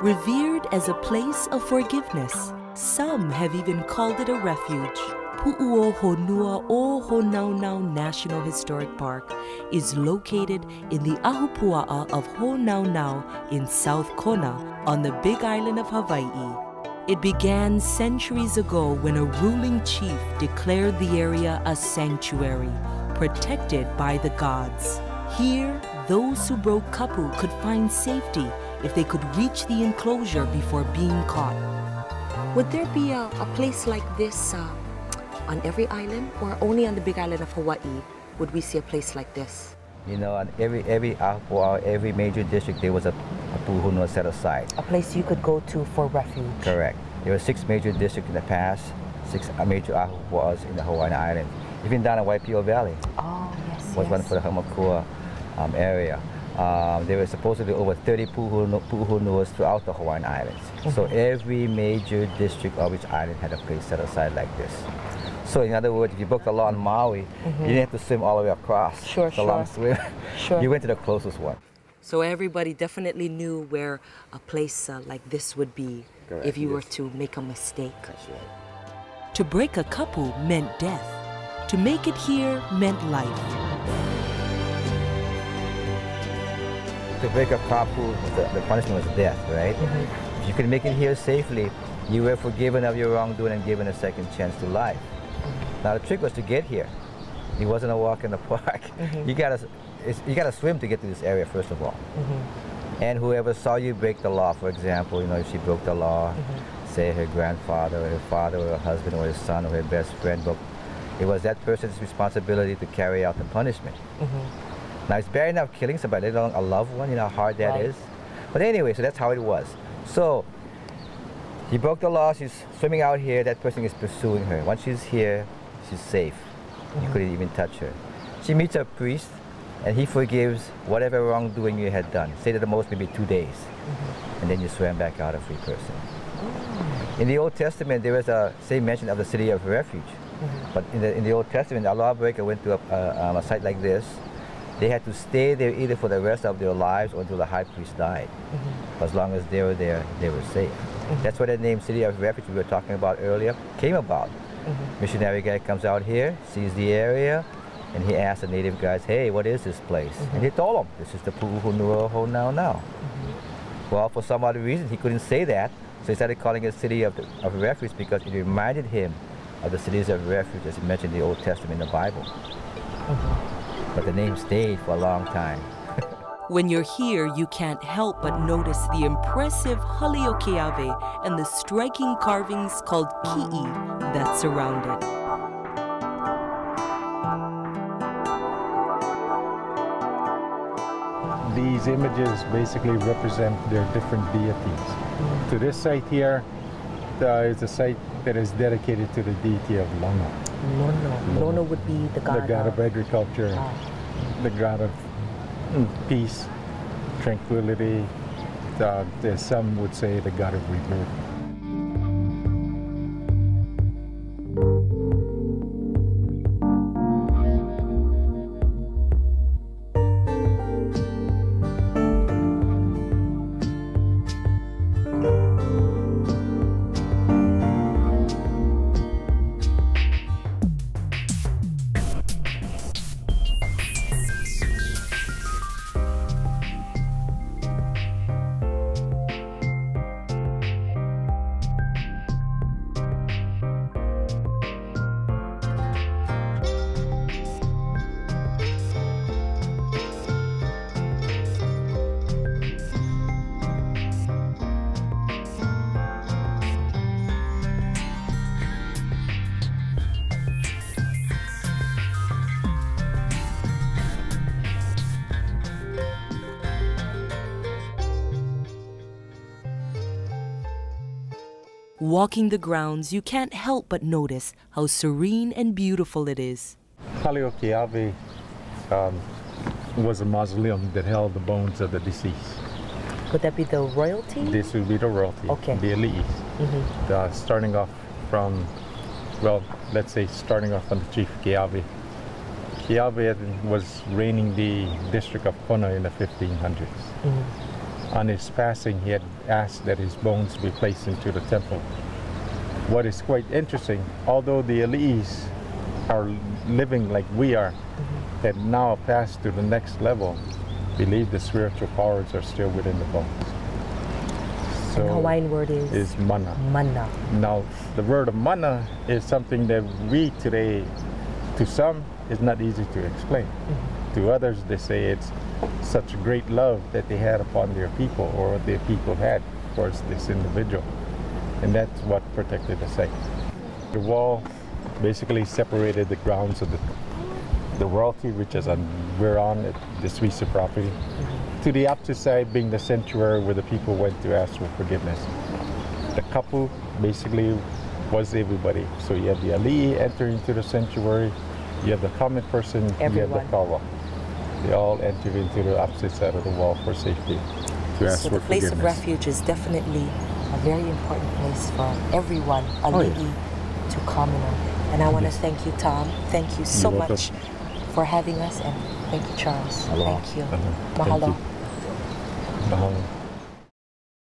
Revered as a place of forgiveness, some have even called it a refuge. Puuhonua o Honaunau National Historic Park is located in the ahupua'a of Honaunau in South Kona on the Big Island of Hawaii. It began centuries ago when a ruling chief declared the area a sanctuary, protected by the gods. Here, those who broke kapu could find safety if they could reach the enclosure before being caught. Would there be a place like this on every island, or only on the Big Island of Hawaii would we see a place like this? You know, on every major district, there was a puuhonua set aside. A place you could go to for refuge. Correct. There were 6 major districts in the past, 6 major ahupua'as in the Hawaiian Islands. Even down in Waipio Valley. Oh, yes, was one for the Hamakua area. There were supposedly over 30 puuhonuas throughout the Hawaiian Islands. So every major district of each island had a place set aside like this. So in other words, if you booked a lot on Maui, you didn't have to swim all the way across. Sure, it's a long swim. Sure. You went to the closest one. So everybody definitely knew where a place like this would be. Correct. If you were to make a mistake. That's right. To break a kapu meant death. To make it here meant life. To break a kapu, the punishment was death, right? If you could make it here safely, you were forgiven of your wrongdoing and given a second chance to life. Now the trick was to get here. It wasn't a walk in the park. You gotta swim to get to this area first of all. And whoever saw you break the law, for example, you know, if she broke the law, say her grandfather or her father or her husband or his son or her best friend, but it was that person's responsibility to carry out the punishment. Now it's bad enough killing somebody, let alone a loved one, you know how hard that is. But anyway, so that's how it was. So she broke the law, she's swimming out here, that person is pursuing her. Once she's here, she's safe. You couldn't even touch her. She meets a priest, and he forgives whatever wrongdoing you had done. Say to the most, maybe 2 days. And then you swam back out a free person. In the Old Testament, there was a same mention of the city of refuge. But in the Old Testament, a lawbreaker went to a site like this. They had to stay there either for the rest of their lives or until the high priest died. As long as they were there, they were safe. That's where the name City of Refuge we were talking about earlier came about. Missionary guy comes out here, sees the area, and he asks the native guys, hey, what is this place? And he told them, this is the puuhonua Honaunau. Well, for some other reason, he couldn't say that, so he started calling it City of Refuge because it reminded him of the cities of refuge as he mentioned in the Old Testament in the Bible. But the name stayed for a long time. When you're here, you can't help but notice the impressive haliokeave and the striking carvings called ki'i that surround it. These images basically represent their different deities. To this site here is a site that is dedicated to the deity of Lono. Lono would be the god of agriculture, the god of peace, tranquility. Some would say the god of rebirth. Walking the grounds, you can't help but notice how serene and beautiful it is. Haliokeave was a mausoleum that held the bones of the deceased. Would that be the royalty? This would be the royalty, the elite. Starting off from, well, let's say starting off on the chief Keawe. Keawe was reigning the district of Kona in the 1500s. On his passing, he had asked that his bones be placed into the temple. What is quite interesting, although the Ali'is are living like we are, that now passed to the next level, believe the spiritual powers are still within the bones. So and Hawaiian word is mana. mana. Now, the word of mana is something that we today, to some, is not easy to explain. To others, they say it's such great love that they had upon their people, or what their people had towards this individual. And that's what protected the site. The wall basically separated the grounds of the royalty, which is we're on this piece of property, to the opposite side being the sanctuary where the people went to ask for forgiveness. The kapu basically was everybody. So you have the ali'i entering into the sanctuary, you have the common person, Everyone. you have the kawa. They all entered into the opposite side of the wall for safety to ask So for the place of forgiveness. refuge is definitely a very important place for everyone, ali'i, to comment on. And I want to thank you, Tom. Thank you so You're welcome. much for having us, and thank you, Charles. Aloha. Thank you. Thank Mahalo. you. Mahalo.